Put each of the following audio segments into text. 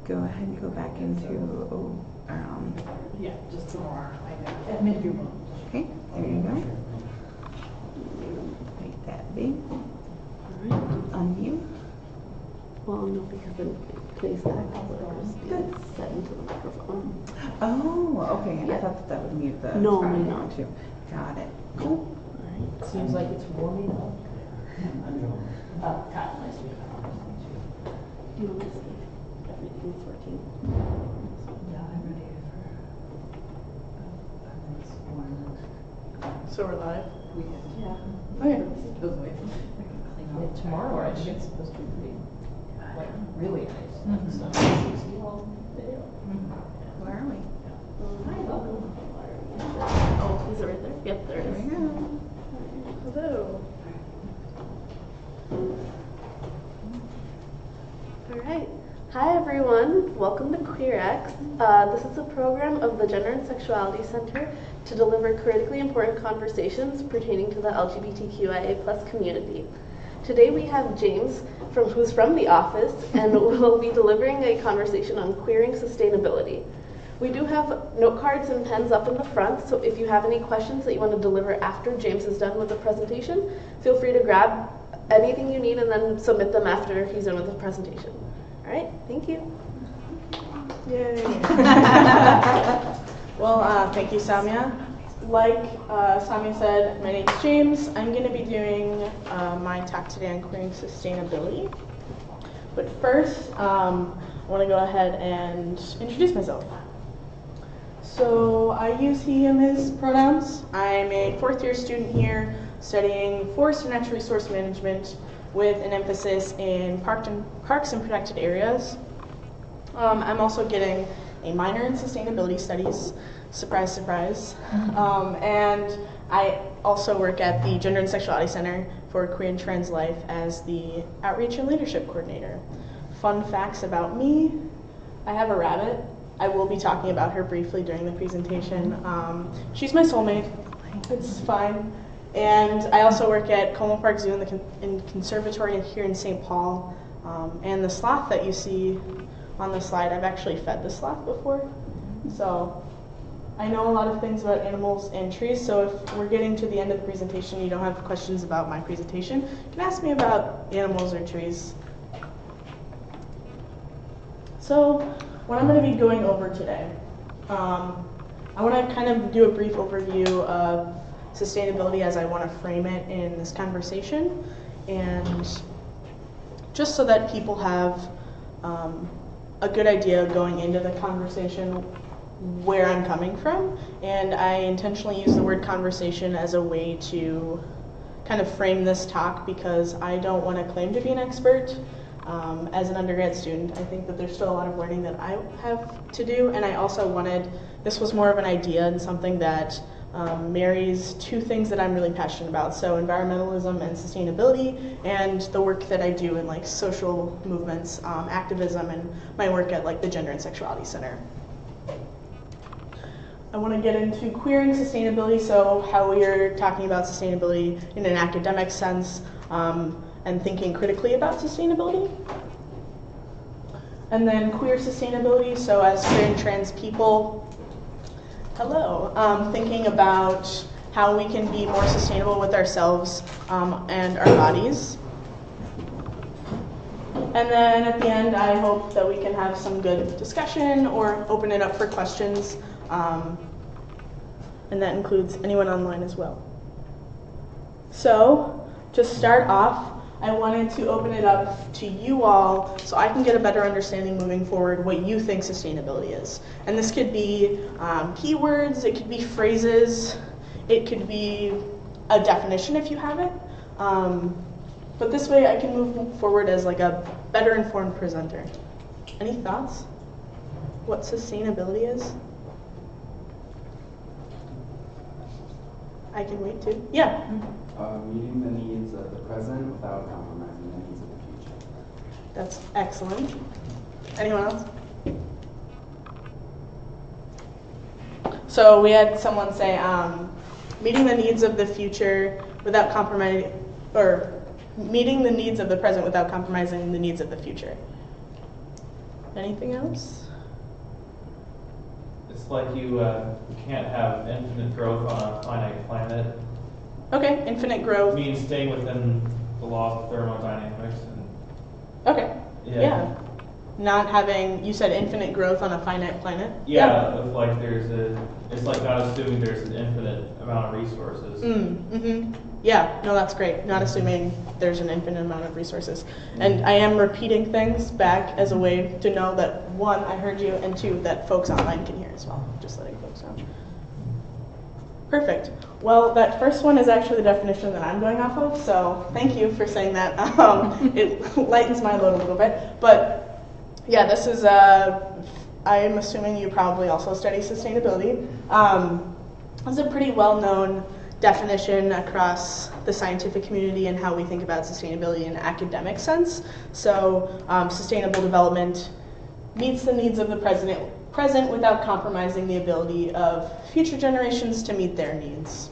go ahead and go back into, yeah, just some more. I made you one. okay, there you go. Make that big. Alright. Unmute. Well, no, because in place that is set into the microphone. Oh, okay. Yeah. I thought that would mute the No, audio may not. too. Got it. Cool. Alright. Seems like it's warming up. Kat, nice to meet Do you want to see if everything's working? Yeah, I'm ready for 5 minutes warm. So we're live? Yeah. Okay. Those ways. Tomorrow, I think it's supposed to be pretty, like, really nice. So, see all video. Where are we? Oh, is it right there? Yep, there it There is. we go. Hello. Alright. Hi everyone, welcome to QueerX. This is a program of the Gender and Sexuality Center to deliver critically important conversations pertaining to the LGBTQIA+ community. Today we have James, who's from the office, and will be delivering a conversation on queering sustainability. We do have note cards and pens up in the front, so if you have any questions that you want to deliver after James is done with the presentation, feel free to grab anything you need and then submit them after he's done with the presentation. All right, thank you. Yay. Well, thank you, Samia. Like Samia said, my name's James. I'm going to be doing my talk today on queering sustainability. But first, I want to go ahead and introduce myself. So I use he, him, his pronouns. I'm a fourth-year student here studying forest and natural resource management with an emphasis in parks and protected areas. I'm also getting a minor in sustainability studies. Surprise, surprise. And I also work at the Gender and Sexuality Center for Queer and Trans Life as the Outreach and Leadership Coordinator. Fun facts about me: I have a rabbit. I will be talking about her briefly during the presentation. She's my soulmate. It's fine. And I also work at Como Park Zoo in Conservatory here in St. Paul. And the sloth that you see on the slide, I've actually fed the sloth before. So I know a lot of things about animals and trees, so if we're getting to the end of the presentation, you don't have questions about my presentation, you can ask me about animals or trees. So what I'm going to be going over today, I want to kind of do a brief overview of sustainability as I want to frame it in this conversation, and just so that people have a good idea going into the conversation where I'm coming from. And I intentionally use the word conversation as a way to kind of frame this talk because I don't want to claim to be an expert. As an undergrad student, I think that there's still a lot of learning that I have to do, and I also wanted, this was more of an idea and something that marries two things that I'm really passionate about, so environmentalism and sustainability, and the work that I do in like social movements, activism, and my work at like the Gender and Sexuality Center. I want to get into queering sustainability, so how we are talking about sustainability in an academic sense, and thinking critically about sustainability. And then queer sustainability, so as queer and trans people, hello, thinking about how we can be more sustainable with ourselves and our bodies. And then at the end, I hope that we can have some good discussion or open it up for questions. And that includes anyone online as well. So, to start off, I wanted to open it up to you all so I can get a better understanding moving forward what you think sustainability is. And this could be keywords, it could be phrases, it could be a definition if you have it. But this way I can move forward as like a better informed presenter. Any thoughts? What sustainability is? I can wait too. Yeah. Meeting the needs of the present without compromising the needs of the future. That's excellent. Anyone else? So we had someone say, meeting the needs of the future without compromising, or meeting the needs of the present without compromising the needs of the future. Anything else? It's like you can't have infinite growth on a finite planet. Okay, infinite It growth. means staying within the laws of thermodynamics. Okay, yeah. Not having, you said infinite growth on a finite planet? Yeah, if like it's like not assuming there's an infinite amount of resources. Yeah, no, that's great. Not assuming there's an infinite amount of resources. And I am repeating things back as a way to know that, one, I heard you, and two, that folks online can hear as well. Just letting folks know. Perfect. Well, that first one is actually the definition that I'm going off of, so thank you for saying that. It lightens my load a little bit. But yeah, this is, I'm assuming you probably also study sustainability. It's a pretty well-known definition across the scientific community and how we think about sustainability in an academic sense. So sustainable development meets the needs of the present without compromising the ability of future generations to meet their needs.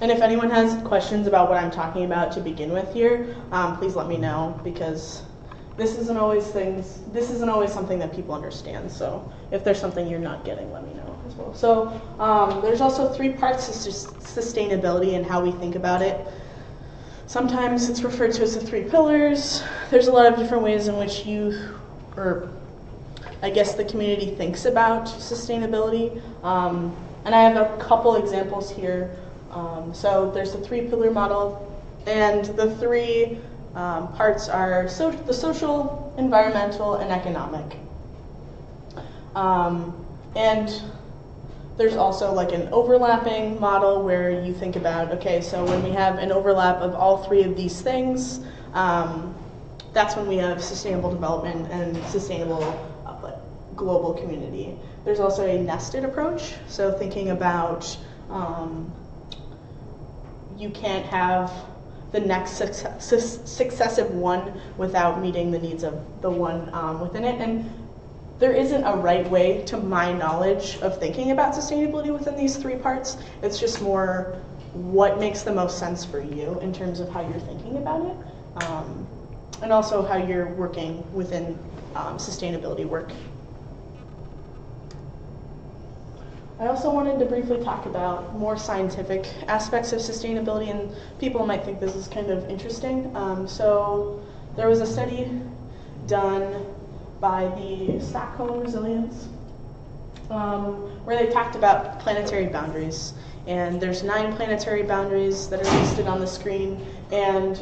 And if anyone has questions about what I'm talking about to begin with here, please let me know, because this isn't always something that people understand. So if there's something you're not getting, let me know as well. So there's also 3 parts to sustainability and how we think about it. Sometimes it's referred to as the 3 pillars. There's a lot of different ways in which the community thinks about sustainability. And I have a couple examples here. So there's the 3-pillar model, and the 3 parts are the social, environmental, and economic. And there's also like an overlapping model where you think about, okay, so when we have an overlap of all 3 of these things, that's when we have sustainable development and sustainable global community. There's also a nested approach, so thinking about you can't have the next successive one without meeting the needs of the one within it. And there isn't a right way, to my knowledge, of thinking about sustainability within these 3 parts. It's just more what makes the most sense for you in terms of how you're thinking about it, and also how you're working within sustainability work. I also wanted to briefly talk about more scientific aspects of sustainability, and people might think this is kind of interesting. So there was a study done by the Stockholm Resilience where they talked about planetary boundaries. And there's 9 planetary boundaries that are listed on the screen. And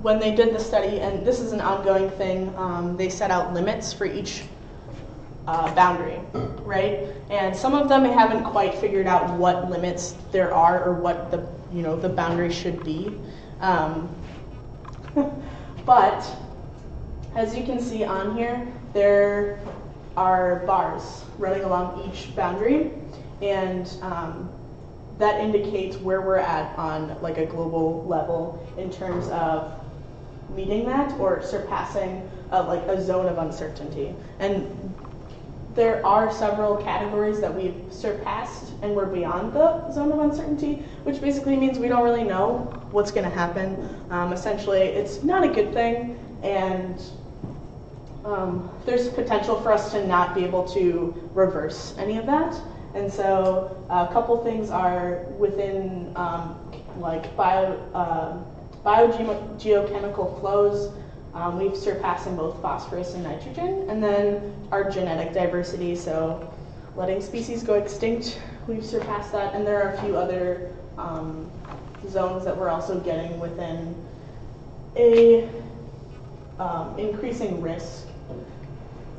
when they did the study, and this is an ongoing thing, they set out limits for each boundary, right? And some of them haven't quite figured out what limits there are or what the boundary should be. But as you can see on here, there are bars running along each boundary, and that indicates where we're at on like a global level in terms of meeting that or surpassing like a zone of uncertainty. And there are several categories that we've surpassed and we're beyond the zone of uncertainty, which basically means we don't really know what's going to happen. Essentially, it's not a good thing, and there's potential for us to not be able to reverse any of that. And so a couple things are within like biogeochemical flows. We've surpassed in both phosphorus and nitrogen, and then our genetic diversity, so letting species go extinct, we've surpassed that, and there are a few other zones that we're also getting within a increasing risk.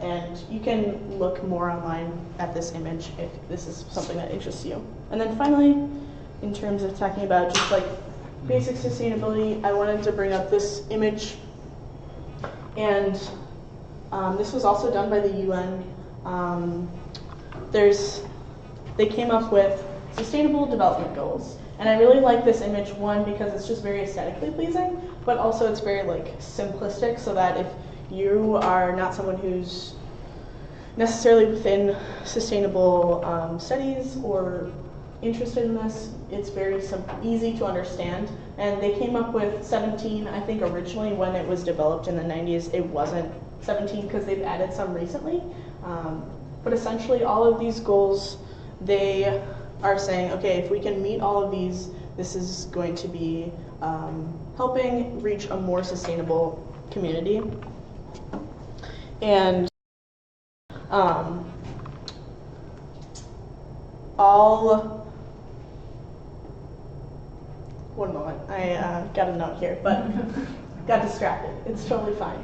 And you can look more online at this image if this is something that interests you. And then finally, in terms of talking about just like basic sustainability, I wanted to bring up this image. And this was also done by the UN. They came up with Sustainable Development Goals. And I really like this image, one, because it's just very aesthetically pleasing, but also it's very like simplistic, so that if you are not someone who's necessarily within sustainable studies or interested in this, it's very easy to understand. And they came up with 17, I think originally when it was developed in the 90s, it wasn't 17 because they've added some recently. But essentially all of these goals, they are saying, okay, if we can meet all of these, this is going to be helping reach a more sustainable community. And one moment, I got a note here, but got distracted. It's totally fine.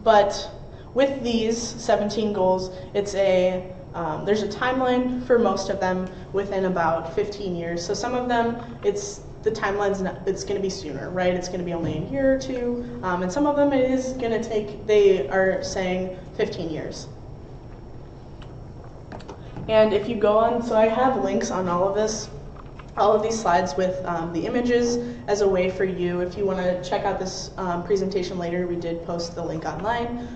But with these 17 goals, it's there's a timeline for most of them within about 15 years. So some of them, the timeline's it's going to be sooner, right? It's going to be only a year or two, and some of them it is going to take, they are saying 15 years. And if you go on, so I have links on all of these slides with the images as a way for you, if you want to check out this presentation later, we did post the link online,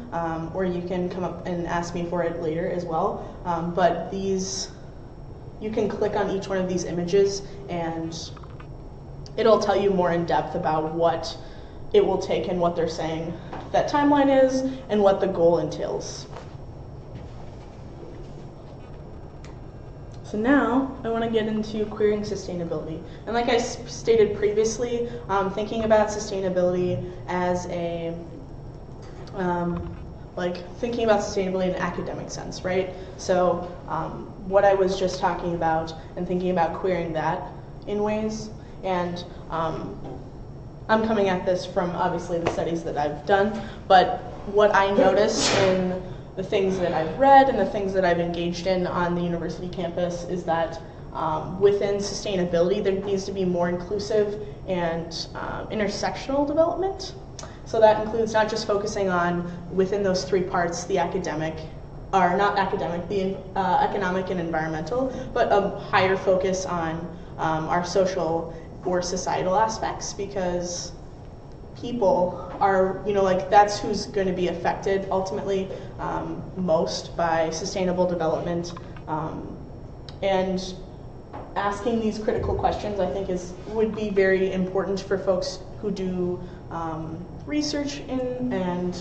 or you can come up and ask me for it later as well. But you can click on each one of these images and it'll tell you more in depth about what it will take and what they're saying that timeline is and what the goal entails. So now I want to get into queering sustainability. And like I stated previously, thinking about sustainability as thinking about sustainability in an academic sense, right? So what I was just talking about and thinking about queering that in ways. And I'm coming at this from obviously the studies that I've done, but what I notice in the things that I've read and the things that I've engaged in on the university campus is that within sustainability, there needs to be more inclusive and intersectional development. So that includes not just focusing on within those three parts, the academic, or not academic, the economic and environmental, but a higher focus on our social or societal aspects, because people are, that's who's going to be affected ultimately most by sustainable development. And asking these critical questions, I think, would be very important for folks who do research in and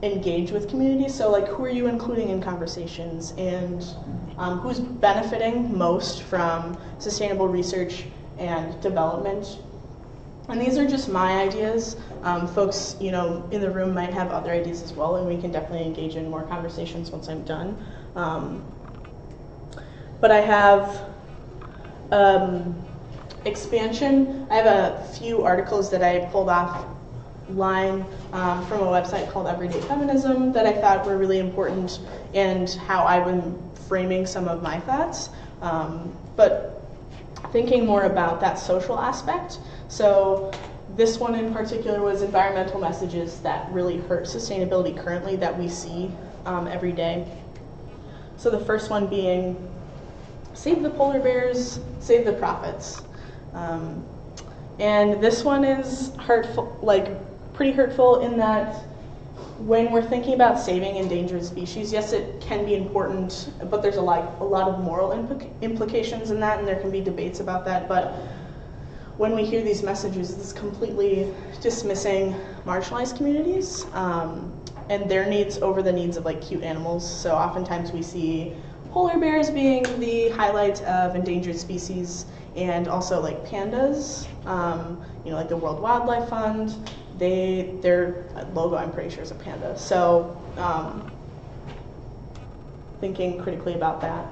engage with communities. So who are you including in conversations, and who's benefiting most from sustainable research and development? And these are just my ideas. Folks, in the room might have other ideas as well, and we can definitely engage in more conversations once I'm done. But I have expansion. I have a few articles that I pulled offline from a website called Everyday Feminism that I thought were really important, and how I've been framing some of my thoughts. But thinking more about that social aspect. So this one in particular was environmental messages that really hurt sustainability currently that we see every day. So the first one being, save the polar bears, save the profits. And this one is hurtful, pretty hurtful in that when we're thinking about saving endangered species, yes, it can be important, but there's a lot of moral implications in that, and there can be debates about that. But when we hear these messages, it's completely dismissing marginalized communities and their needs over the needs of cute animals. So oftentimes we see polar bears being the highlight of endangered species, and also pandas, the World Wildlife Fund. Their logo, I'm pretty sure, is a panda. So thinking critically about that.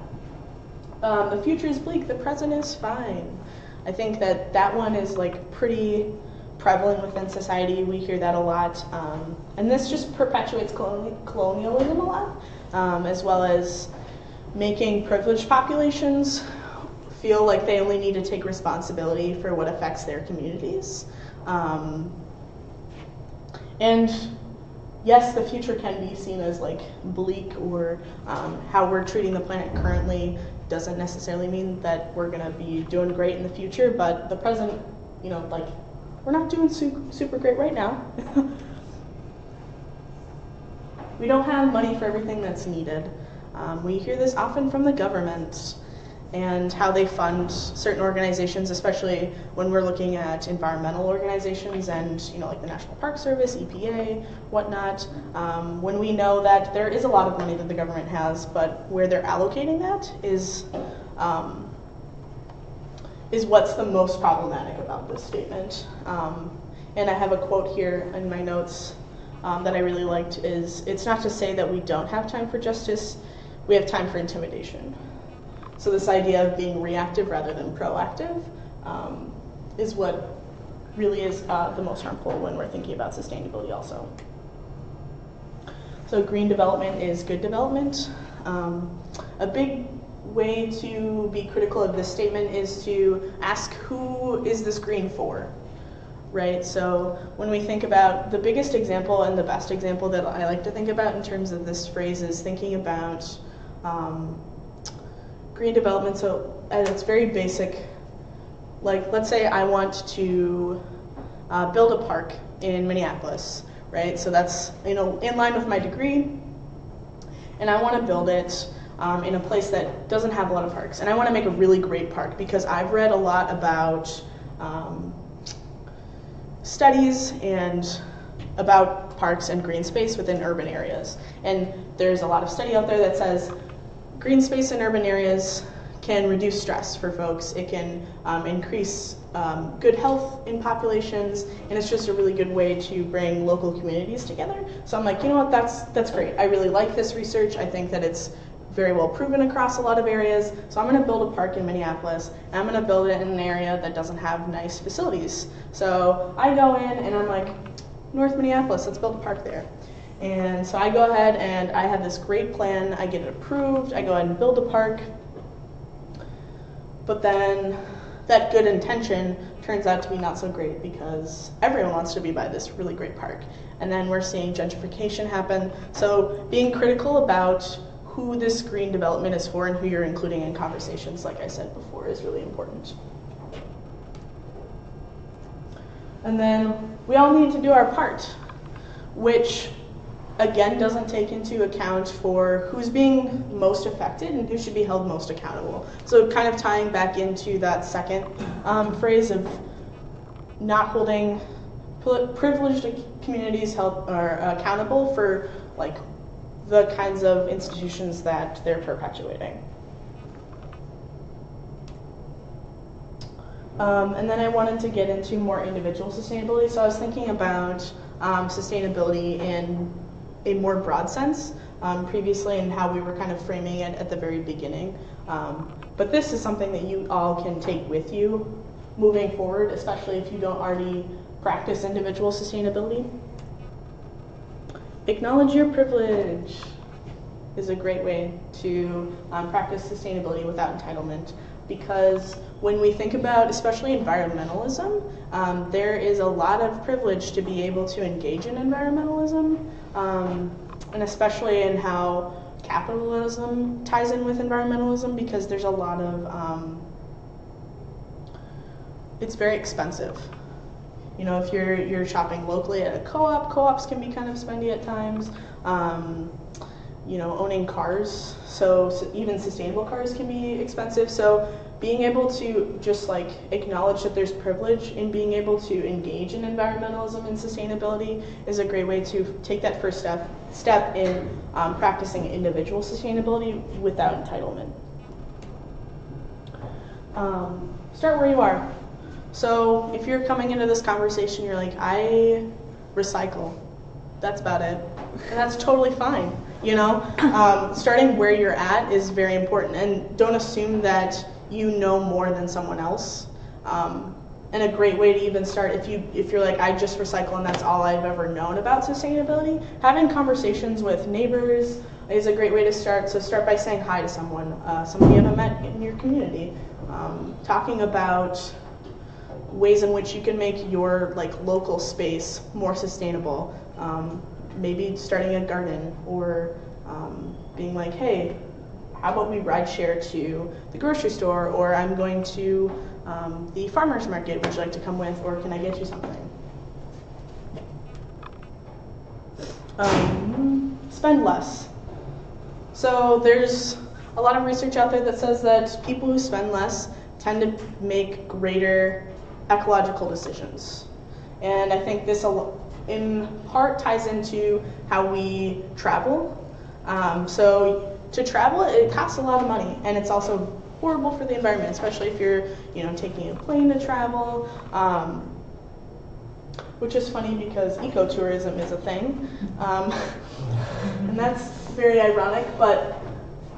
The future is bleak, the present is fine. I think that one is pretty prevalent within society. We hear that a lot. And this just perpetuates colonialism a lot, as well as making privileged populations feel like they only need to take responsibility for what affects their communities. And yes, the future can be seen as bleak, or how we're treating the planet currently doesn't necessarily mean that we're gonna be doing great in the future, but the present, we're not doing super great right now. We don't have money for everything that's needed. We hear this often from the government, and how they fund certain organizations, especially when we're looking at environmental organizations and, you know, like the National Park Service, EPA, whatnot, when we know that there is a lot of money that the government has, but where they're allocating that is what's the most problematic about this statement. And I have a quote here in my notes that I really liked is, "It's not to say that we don't have time for justice, we have time for intimidation." So this idea of being reactive rather than proactive is what really is the most harmful when we're thinking about sustainability also. So green development is good development. A big way to be critical of this statement is to ask, who is this green for? Right, so when we think about the biggest example and the best example that I like to think about in terms of this phrase is thinking about green development. So at its very basic, like let's say I want to build a park in Minneapolis, right? So that's, you know, in line with my degree, and I want to build it in a place that doesn't have a lot of parks, and I want to make a really great park because I've read a lot about studies and about parks and green space within urban areas. And there's a lot of study out there that says green space in urban areas can reduce stress for folks. It can increase good health in populations, and it's just a really good way to bring local communities together. So I'm like, you know what, that's great. I really like this research. I think that it's very well proven across a lot of areas. So I'm going to build a park in Minneapolis, and I'm going to build it in an area that doesn't have nice facilities. So I go in and I'm like, North Minneapolis, let's build a park there. And so I go ahead and I have this great plan. I get it approved. I go ahead and build a park. But then that good intention turns out to be not so great because everyone wants to be by this really great park. And then we're seeing gentrification happen. So being critical about who this green development is for and who you're including in conversations, like I said before, is really important. And then we all need to do our part, which again doesn't take into account for who's being most affected and who should be held most accountable. So kind of tying back into that second phrase of not holding privileged communities accountable for like the kinds of institutions that they're perpetuating. And then I wanted to get into more individual sustainability. So I was thinking about sustainability in a more broad sense previously and how we were kind of framing it at the very beginning. But this is something that you all can take with you moving forward, especially if you don't already practice individual sustainability. Acknowledge your privilege is a great way to practice sustainability without entitlement, because when we think about especially environmentalism, there is a lot of privilege to be able to engage in environmentalism, and especially in how capitalism ties in with environmentalism, because there's a lot of, it's very expensive. You know, if you're shopping locally at a co-op, co-ops can be kind of spendy at times. You know, owning cars, so even sustainable cars can be expensive. So being able to just like acknowledge that there's privilege in being able to engage in environmentalism and sustainability is a great way to take that first step in practicing individual sustainability without entitlement. Start where you are. So if you're coming into this conversation, you're like, I recycle. That's about it. And that's totally fine. You know, starting where you're at is very important, and don't assume that you know more than someone else. And a great way to even start, if you're like, I just recycle and that's all I've ever known about sustainability, having conversations with neighbors is a great way to start. So start by saying hi to someone, somebody you haven't met in your community, talking about ways in which you can make your like local space more sustainable. Maybe starting a garden, or being like, hey, how about we ride share to the grocery store, or I'm going to the farmer's market, would you like to come with, or can I get you something? Spend less. So there's a lot of research out there that says that people who spend less tend to make greater ecological decisions. And I think this in part ties into how we travel. So to travel, it costs a lot of money, and it's also horrible for the environment, especially if you're, taking a plane to travel, which is funny because ecotourism is a thing, and that's very ironic. But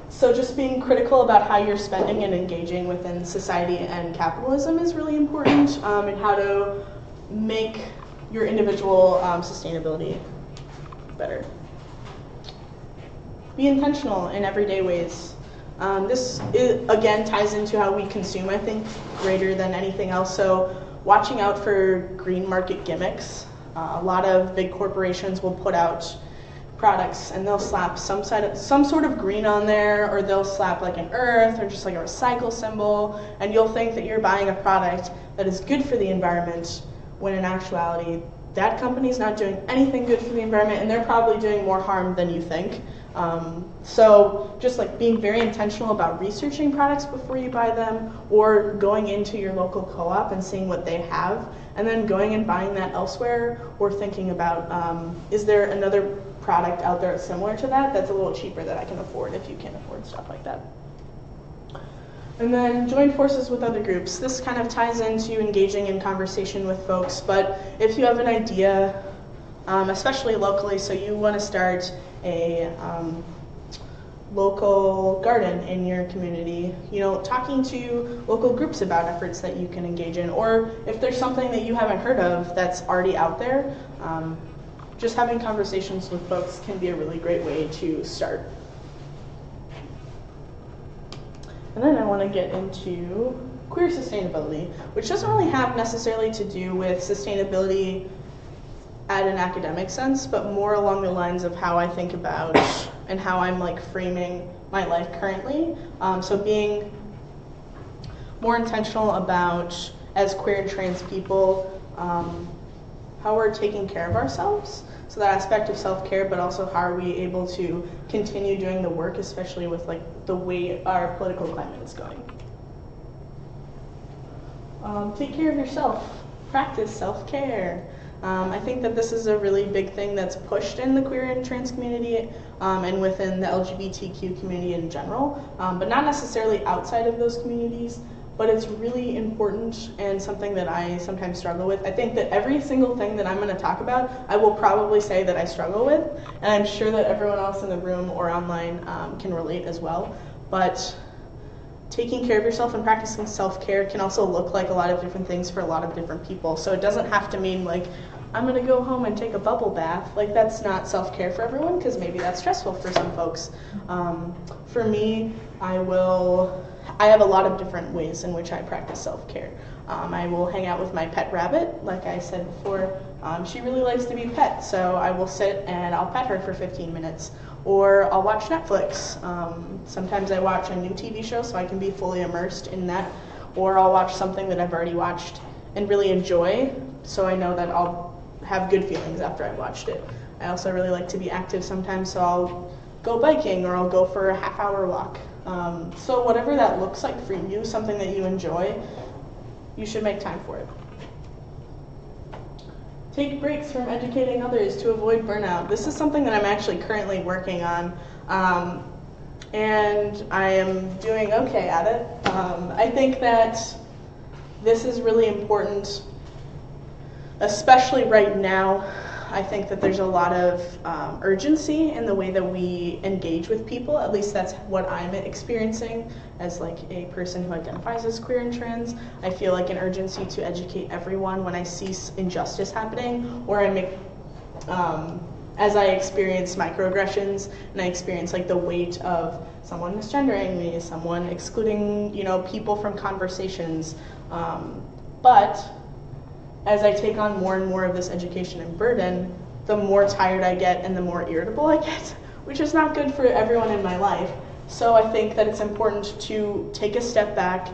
so just being critical about how you're spending and engaging within society and capitalism is really important, and how to make your individual sustainability better. Be intentional in everyday ways. This again ties into how we consume, I think, greater than anything else. So watching out for green market gimmicks. A lot of big corporations will put out products and they'll slap some sort of green on there, or they'll slap like an earth or just like a recycle symbol, and you'll think that you're buying a product that is good for the environment, when in actuality that company's not doing anything good for the environment, and they're probably doing more harm than you think. So just like being very intentional about researching products before you buy them, or going into your local co-op and seeing what they have, and then going and buying that elsewhere, or thinking about is there another product out there similar to that that's a little cheaper that I can afford, if you can afford stuff like that. And then join forces with other groups. This kind of ties into engaging in conversation with folks, but if you have an idea, especially locally, so you want to start a local garden in your community, talking to local groups about efforts that you can engage in, or if there's something that you haven't heard of that's already out there, just having conversations with folks can be a really great way to start. And then I want to get into queer sustainability, which doesn't really have necessarily to do with sustainability at an academic sense, but more along the lines of how I think about and how I'm framing my life currently. So being more intentional about, as queer and trans people, how we're taking care of ourselves. So that aspect of self-care, but also how are we able to continue doing the work, especially with the way our political climate is going. Take care of yourself. Practice self-care. I think that this is a really big thing that's pushed in the queer and trans community, and within the LGBTQ community in general, but not necessarily outside of those communities. But it's really important and something that I sometimes struggle with. I think that every single thing that I'm going to talk about, I will probably say that I struggle with, and I'm sure that everyone else in the room or online can relate as well. But taking care of yourself and practicing self-care can also look like a lot of different things for a lot of different people. So it doesn't have to mean I'm going to go home and take a bubble bath. That's not self-care for everyone, because maybe that's stressful for some folks. For me, I have a lot of different ways in which I practice self-care. I will hang out with my pet rabbit, like I said before. She really likes to be pet, so I will sit and I'll pet her for 15 minutes. Or I'll watch Netflix. Sometimes I watch a new TV show so I can be fully immersed in that. Or I'll watch something that I've already watched and really enjoy, so I know that I'll have good feelings after I've watched it. I also really like to be active sometimes, so I'll go biking or I'll go for a half-hour walk. So whatever that looks like for you, something that you enjoy, you should make time for it. Take breaks from educating others to avoid burnout. This is something that I'm actually currently working on, and I am doing okay at it. I think that this is really important, especially right now. I think that there's a lot of urgency in the way that we engage with people. At least that's what I'm experiencing as a person who identifies as queer and trans. I feel an urgency to educate everyone when I see injustice happening, or as I experience microaggressions and I experience the weight of someone misgendering me, someone excluding people from conversations. But as I take on more and more of this education and burden, the more tired I get and the more irritable I get, which is not good for everyone in my life. So I think that it's important to take a step back,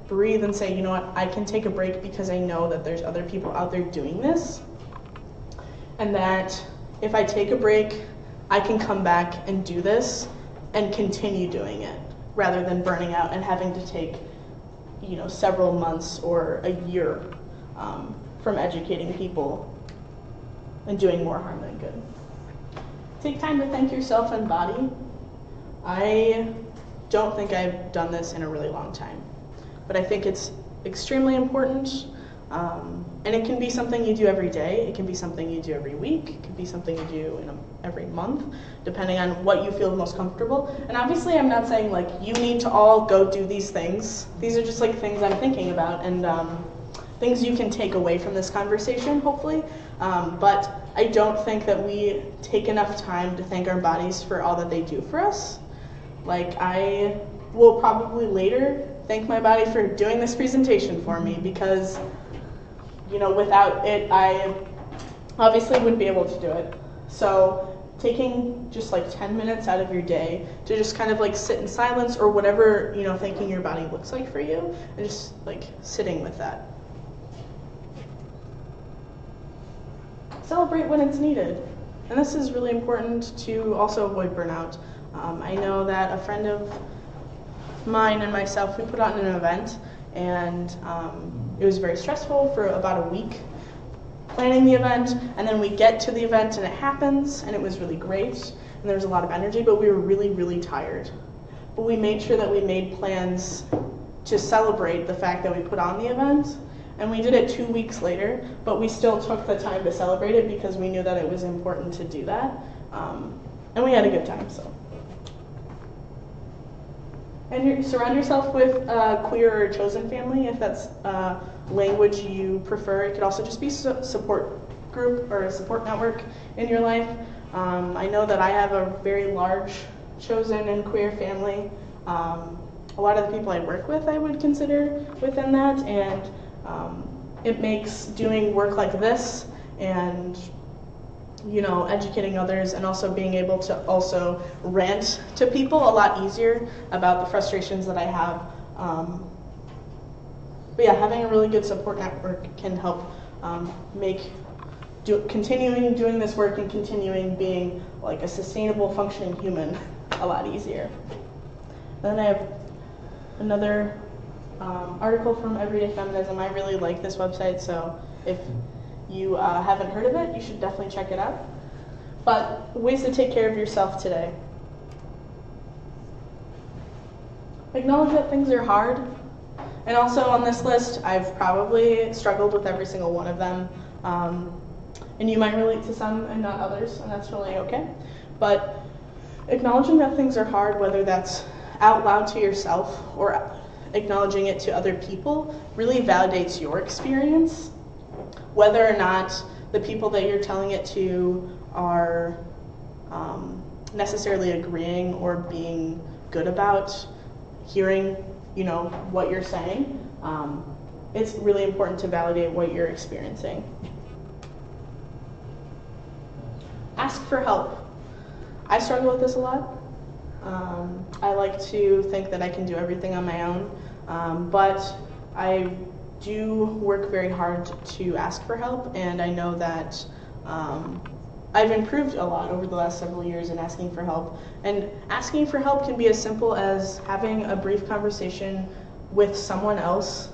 breathe, and say, you know what, I can take a break because I know that there's other people out there doing this, and that if I take a break, I can come back and do this and continue doing it. rather than burning out and having to take, several months or a year from educating people and doing more harm than good. Take time to thank yourself and body. I don't think I've done this in a really long time, but I think it's extremely important. And it can be something you do every day. It can be something you do every week. It can be something you do every month, depending on what you feel most comfortable. And obviously, I'm not saying like you need to all go do these things. These are just like things I'm thinking about and things you can take away from this conversation, hopefully. But I don't think that we take enough time to thank our bodies for all that they do for us. Like, I will probably later thank my body for doing this presentation for me because, without it, I obviously wouldn't be able to do it. So taking just like 10 minutes out of your day to just kind of like sit in silence or whatever, thanking your body looks like for you, and just like sitting with that. Celebrate when it's needed. And this is really important to also avoid burnout. I know that a friend of mine and myself, we put on an event, and it was very stressful for about a week planning the event, and then we get to the event and it happens, and it was really great, and there was a lot of energy, but we were really, really tired. But we made sure that we made plans to celebrate the fact that we put on the event, and we did it 2 weeks later, but we still took the time to celebrate it because we knew that it was important to do that, and we had a good time, so. And surround yourself with queer or chosen family if that's language you prefer. It could also just be a support group or a support network in your life. I know that I have a very large chosen and queer family. A lot of the people I work with I would consider within that, and it makes doing work like this and educating others and also being able to also rant to people a lot easier about the frustrations that I have. But yeah, having a really good support network can help make continuing doing this work and continuing being like a sustainable, functioning human a lot easier. Then I have another article from Everyday Feminism. I really like this website, so if you haven't heard of it, you should definitely check it out. But ways to take care of yourself today. Acknowledge that things are hard. And also on this list, I've probably struggled with every single one of them. And you might relate to some and not others, and that's really okay. But acknowledging that things are hard, whether that's out loud to yourself or acknowledging it to other people, really validates your experience. Whether or not the people that you're telling it to are necessarily agreeing or being good about hearing, what you're saying, it's really important to validate what you're experiencing. Ask for help. I struggle with this a lot. I like to think that I can do everything on my own, but I do work very hard to ask for help, and I know that I've improved a lot over the last several years in asking for help. And asking for help can be as simple as having a brief conversation with someone else,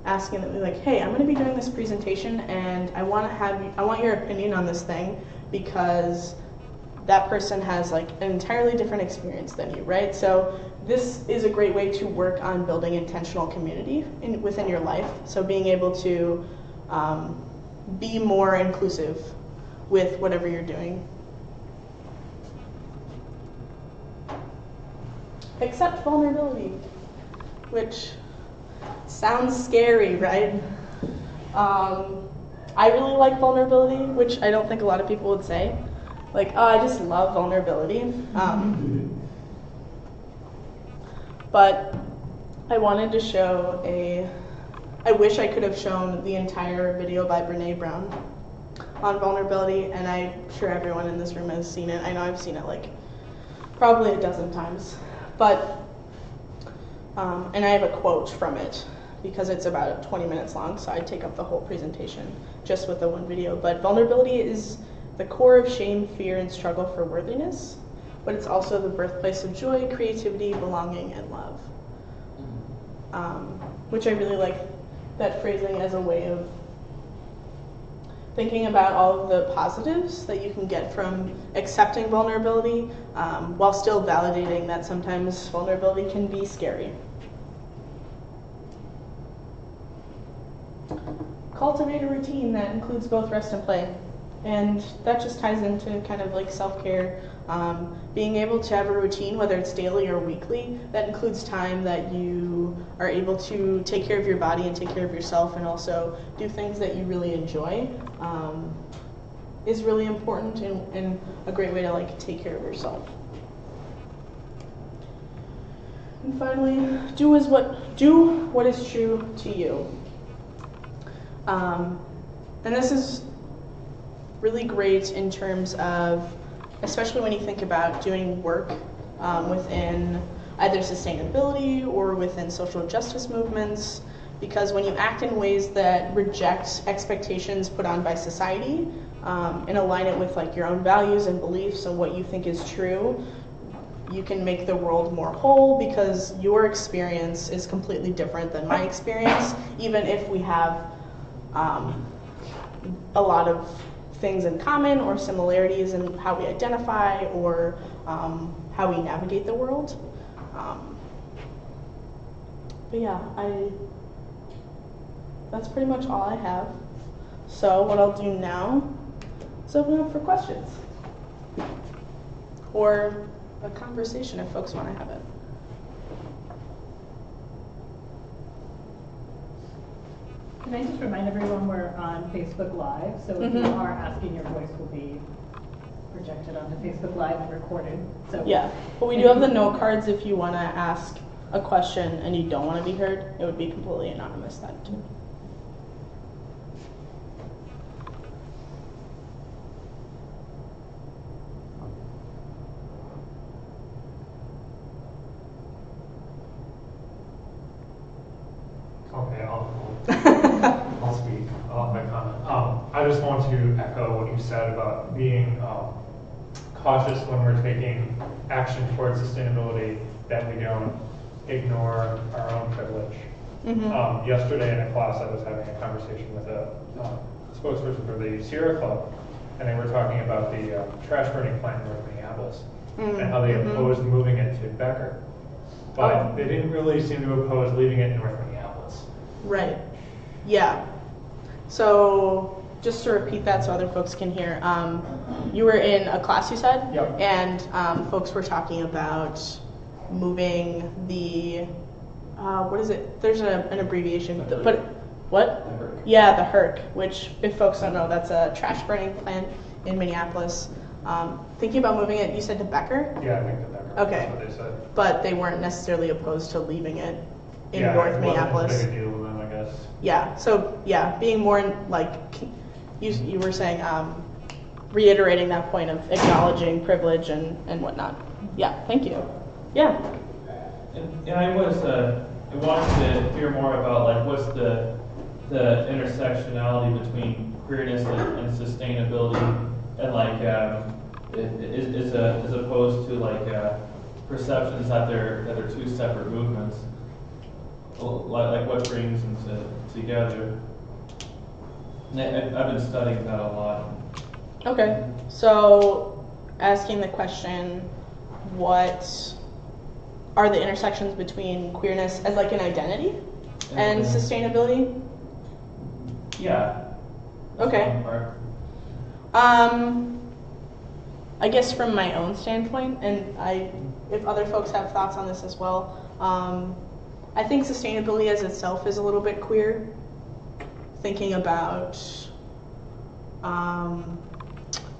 asking them like, hey, I'm going to be doing this presentation, and I want your opinion on this thing because that person has like an entirely different experience than you, right? So this is a great way to work on building intentional community within your life. So being able to be more inclusive with whatever you're doing. Accept vulnerability, which sounds scary, right? I really like vulnerability, which I don't think a lot of people would say. Like, oh, I just love vulnerability. But I wanted to show I wish I could have shown the entire video by Brene Brown on vulnerability, and I'm sure everyone in this room has seen it. I know I've seen it like probably a dozen times. But, and I have a quote from it because it's about 20 minutes long, so I'd take up the whole presentation just with the one video. But vulnerability is the core of shame, fear, and struggle for worthiness. but it's also the birthplace of joy, creativity, belonging, and love. Which I really like that phrasing as a way of thinking about all of the positives that you can get from accepting vulnerability, while still validating that sometimes vulnerability can be scary. Cultivate a routine that includes both rest and play. And that just ties into kind of like self-care, being able to have a routine, whether it's daily or weekly, that includes time that you are able to take care of your body and take care of yourself and also do things that you really enjoy, is really important and a great way to like take care of yourself. And finally, do what is true to you. And this is really great in terms of, especially when you think about doing work within either sustainability or within social justice movements, because when you act in ways that reject expectations put on by society and align it with like your own values and beliefs and what you think is true, you can make the world more whole because your experience is completely different than my experience, even if we have a lot of things in common or similarities in how we identify or how we navigate the world. But yeah, that's pretty much all I have. So what I'll do now is open up for questions or a conversation if folks want to have it. Can I just remind everyone we're on Facebook Live, so if you are asking, your voice will be projected onto Facebook Live and recorded. So yeah, but we do have the note cards if you want to ask a question and you don't want to be heard. It would be completely anonymous then too. Okay, I'll speak. I'll make a comment. I just want to echo what you said about being cautious when we're taking action towards sustainability, that we don't ignore our own privilege. Yesterday in a class, I was having a conversation with a spokesperson for the Sierra Club, and they were talking about the trash burning plant in North Minneapolis and how they opposed moving it to Becker. But they didn't really seem to oppose leaving it in North Minneapolis. Right. Yeah. So just to repeat that so other folks can hear, you were in a class, you said? Yep. And folks were talking about moving the, what is it? There's an abbreviation. But what? The HERC. Yeah, the HERC, which if folks don't know, that's a trash burning plant in Minneapolis. Thinking about moving it, you said to Becker? Yeah, I think that Okay. that's what they said. But they weren't necessarily opposed to leaving it in Yeah, North it Minneapolis. wasn't a big deal to them, I guess. Yeah, so yeah, being more in, like, you were saying, reiterating that point of acknowledging privilege and whatnot. Yeah, thank you. Yeah. And I wanted to hear more about like what's the intersectionality between queerness and sustainability, and like as opposed to like perceptions that they're two separate movements. Like what brings them together. And I've been studying that a lot. Okay, so asking the question, what are the intersections between queerness as like an identity and sustainability? Yeah. Okay. I guess from my own standpoint, and if other folks have thoughts on this as well, I think sustainability as itself is a little bit queer. Thinking about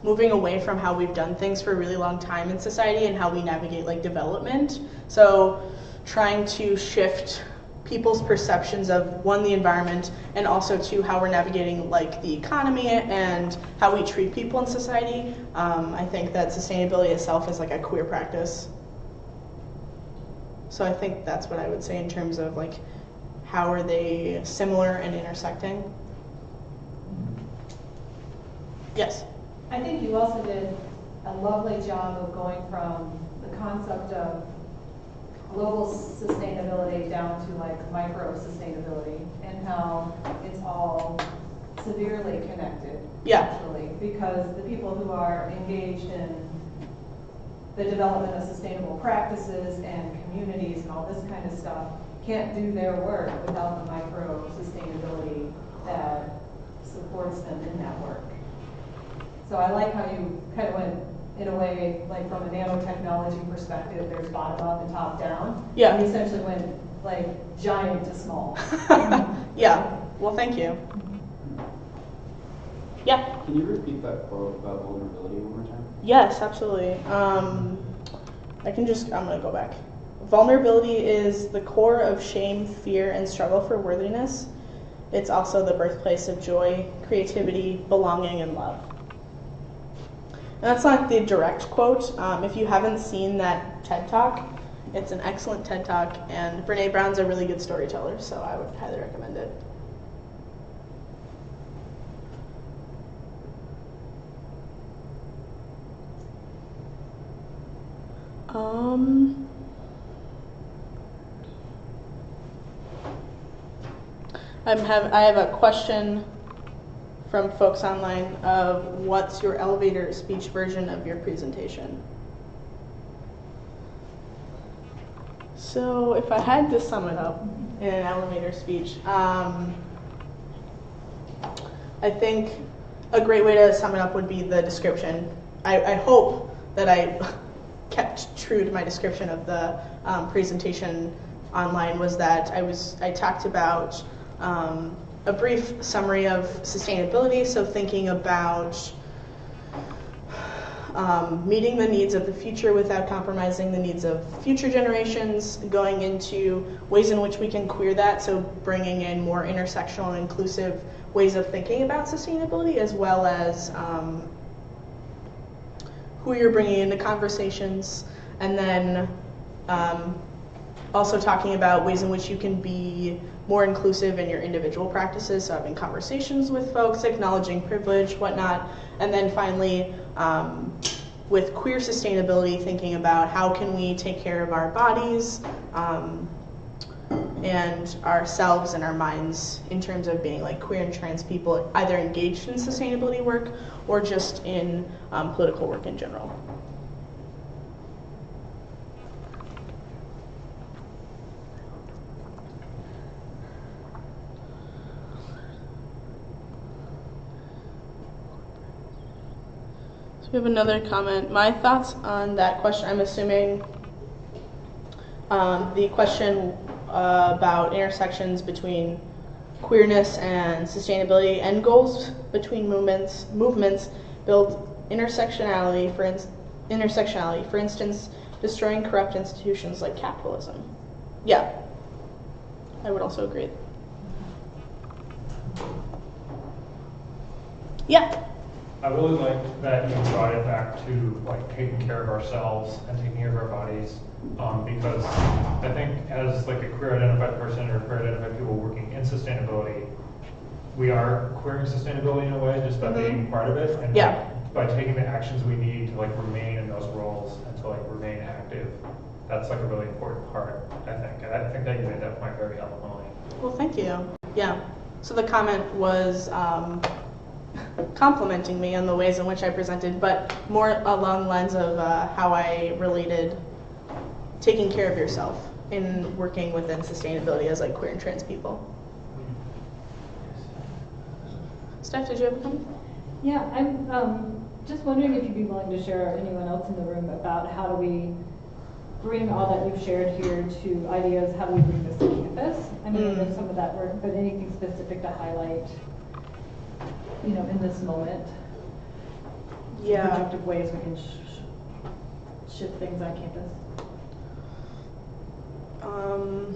moving away from how we've done things for a really long time in society and how we navigate like development. So trying to shift people's perceptions of, one, the environment, and also two, how we're navigating like the economy and how we treat people in society. I think that sustainability itself is like a queer practice. So I think that's what I would say in terms of like, how are they similar and intersecting? Yes? I think you also did a lovely job of going from the concept of global sustainability down to like micro sustainability, and how it's all severely connected. Yeah. Actually, because the people who are engaged in the development of sustainable practices and communities and all this kind of stuff can't do their work without the micro sustainability that supports them in that work. So I like how you kind of went, in a way, like from a nanotechnology perspective, there's bottom up and top down. Yeah. And you essentially went like giant to small. Yeah. Well, thank you. Yeah. Can you repeat that quote about vulnerability one more time? Yes, absolutely. I'm going to go back. Vulnerability is the core of shame, fear, and struggle for worthiness. It's also the birthplace of joy, creativity, belonging, and love. And that's not the direct quote. If you haven't seen that TED Talk, it's an excellent TED Talk, and Brene Brown's a really good storyteller, so I would highly recommend it. I have a question from folks online of what's your elevator speech version of your presentation? So if I had to sum it up in an elevator speech, I think a great way to sum it up would be the description. I hope that I kept true to my description of the presentation online, was that I talked about a brief summary of sustainability, so thinking about meeting the needs of the future without compromising the needs of future generations, going into ways in which we can queer that, so bringing in more intersectional and inclusive ways of thinking about sustainability, as well as who you're bringing into conversations, and then also talking about ways in which you can be more inclusive in your individual practices, so having conversations with folks, acknowledging privilege, whatnot, and then finally, with queer sustainability, thinking about how can we take care of our bodies and ourselves and our minds in terms of being like queer and trans people, either engaged in sustainability work or just in political work in general. We have another comment. My thoughts on that question, I'm assuming the question about intersections between queerness and sustainability end goals between movements build intersectionality, for instance, destroying corrupt institutions like capitalism. Yeah, I would also agree. Yeah. I really like that you brought it back to like taking care of ourselves and taking care of our bodies, because I think as like a queer identified person or queer identified people working in sustainability, we are queering sustainability in a way just by being part of it, and by taking the actions we need to like remain in those roles and to like remain active. That's like a really important part, I think. And I think that you made that point very eloquently. Well, thank you. Yeah. So the comment was complimenting me on the ways in which I presented, but more along the lines of how I related taking care of yourself in working within sustainability as like queer and trans people. Steph, did you have a comment? Yeah, I'm just wondering if you'd be willing to share, or anyone else in the room, about how do we bring all that you've shared here to ideas, how do we bring this to campus? I mean, I know some of that work, but anything specific to highlight, you know, in this moment? Yeah. Productive ways we can shift things on campus? I'm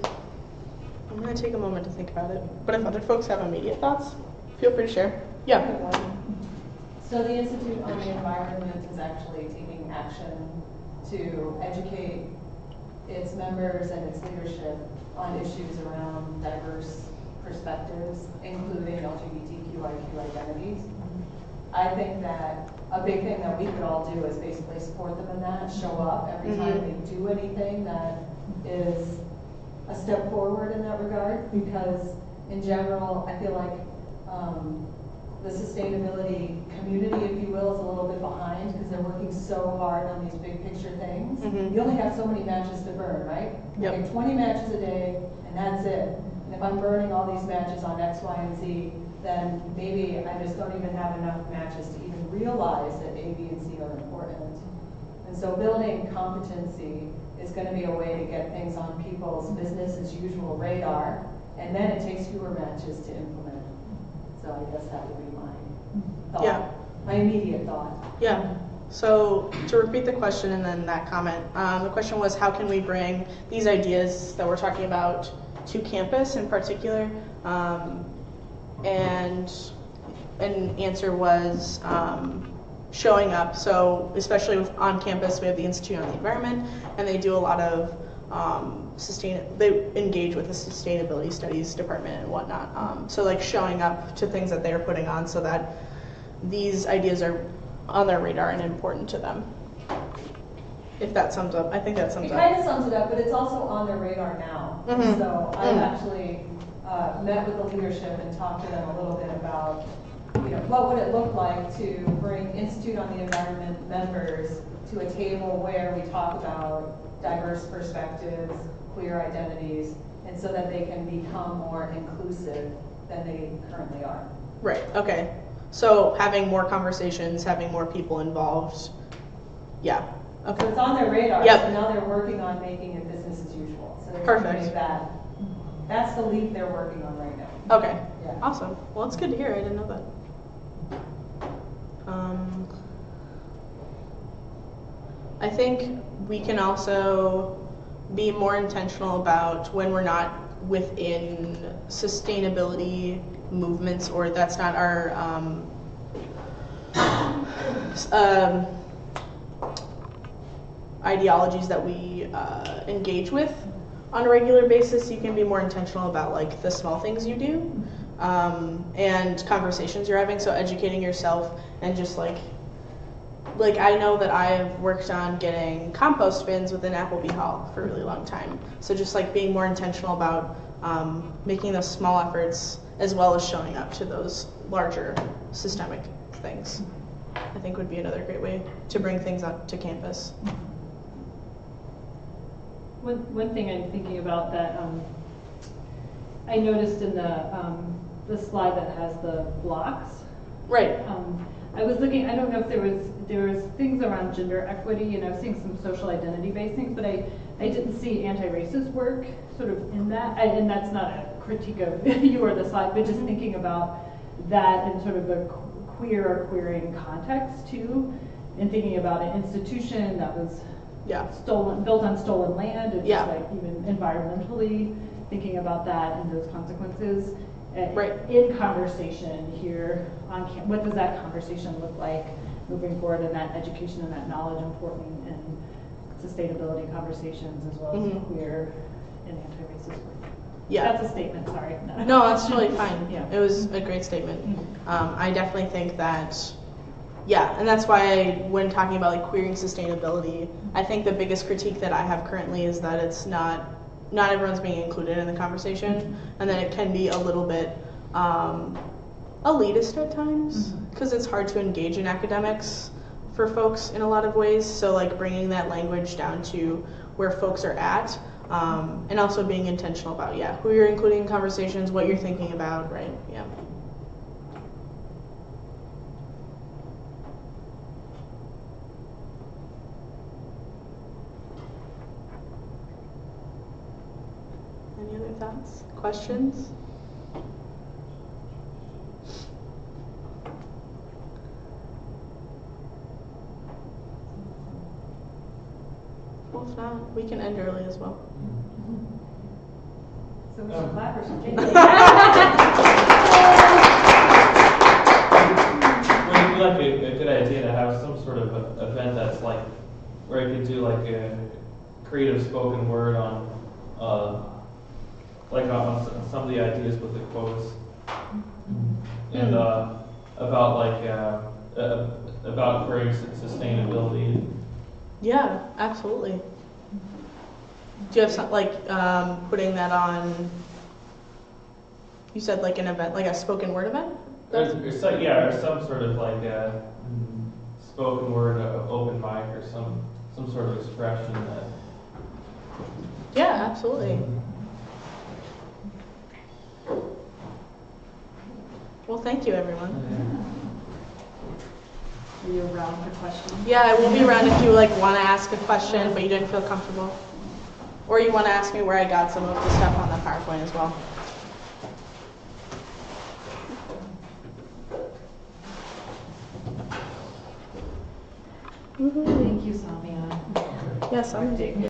going to take a moment to think about it, but if other folks have immediate thoughts, feel free to share. Yeah. So the Institute on the Environment is actually taking action to educate its members and its leadership on issues around diverse perspectives, including LGBTQIQ identities. I think that a big thing that we could all do is basically support them in that, show up every time they do anything that is a step forward in that regard, because in general, I feel like the sustainability community, if you will, is a little bit behind because they're working so hard on these big picture things. You only have so many matches to burn, right? Yep. Okay, 20 matches a day, and that's it. And if I'm burning all these matches on X, Y, and Z, then maybe I just don't even have enough matches to even realize that A, B, and C are important. And so building competency is going to be a way to get things on people's business as usual radar, and then it takes fewer matches to implement. So I guess that would be my thought, Yeah. my immediate thought. Yeah. So to repeat the question and then that comment, the question was how can we bring these ideas that we're talking about to campus in particular? And an answer was showing up. So especially on campus, we have the Institute on the Environment, and they do a lot of they engage with the sustainability studies department and whatnot. So like showing up to things that they're putting on so that these ideas are on their radar and important to them. If that sums up, I think that sums It up. kind of sums it up, but it's also on their radar now. And so I've actually met with the leadership and talked to them a little bit about, what would it look like to bring Institute on the Environment members to a table where we talk about diverse perspectives, queer identities, and so that they can become more inclusive than they currently are. Right, okay. So having more conversations, having more people involved. Yeah, okay. So it's on their radar, Yep. so now they're working on making it business as usual. So they're Perfect. doing that. That's the leap they're working on right now. Okay, Yeah. awesome. Well, it's good to hear. I didn't know that. I think we can also be more intentional about when we're not within sustainability movements, or that's not our ideologies that we engage with on a regular basis. You can be more intentional about like the small things you do and conversations you're having. So educating yourself and just like I know that I've worked on getting compost bins within Appleby Hall for a really long time. So just like being more intentional about making those small efforts as well as showing up to those larger systemic things, I think would be another great way to bring things up to campus. One thing I'm thinking about that I noticed in the slide that has the blocks. Right. I was looking. I don't know if there was things around gender equity, and I was seeing some social identity based things, but I didn't see anti-racist work sort of in that. And that's not a critique of you or the slide, but just thinking about that in sort of a queer or queering context too, and thinking about an institution that was built on stolen land, and just like even environmentally thinking about that and those consequences. In conversation here on what does that conversation look like moving forward, and that education and that knowledge important in sustainability conversations as well as queer and anti-racist work. Yeah, that's a statement. Sorry. No, that's totally fine. Yeah. It was a great statement. I definitely think that. Yeah, and that's why when talking about like queering sustainability, I think the biggest critique that I have currently is that it's not everyone's being included in the conversation, and then it can be a little bit elitist at times because it's hard to engage in academics for folks in a lot of ways. So like bringing that language down to where folks are at, and also being intentional about who you're including in conversations, what you're thinking about, right? Yeah. Any other thoughts? Questions? Well, if not, we can end early as well. So we should clap or should Would it be like a good idea to have some sort of event that's like where you could do like a creative spoken word on some of the ideas with the quotes and about like about creating sustainability. Yeah, absolutely. Do you have some, like, putting that on, you said like an event, like a spoken word event? Or some sort of like a spoken word, open mic, or some sort of expression that. Yeah, absolutely. Well, thank you, everyone. Are you around for questions? Yeah, I will be around if you like want to ask a question, but you didn't feel comfortable. Or you want to ask me where I got some of the stuff on the PowerPoint as well. Thank you, Samia. Yes, I'm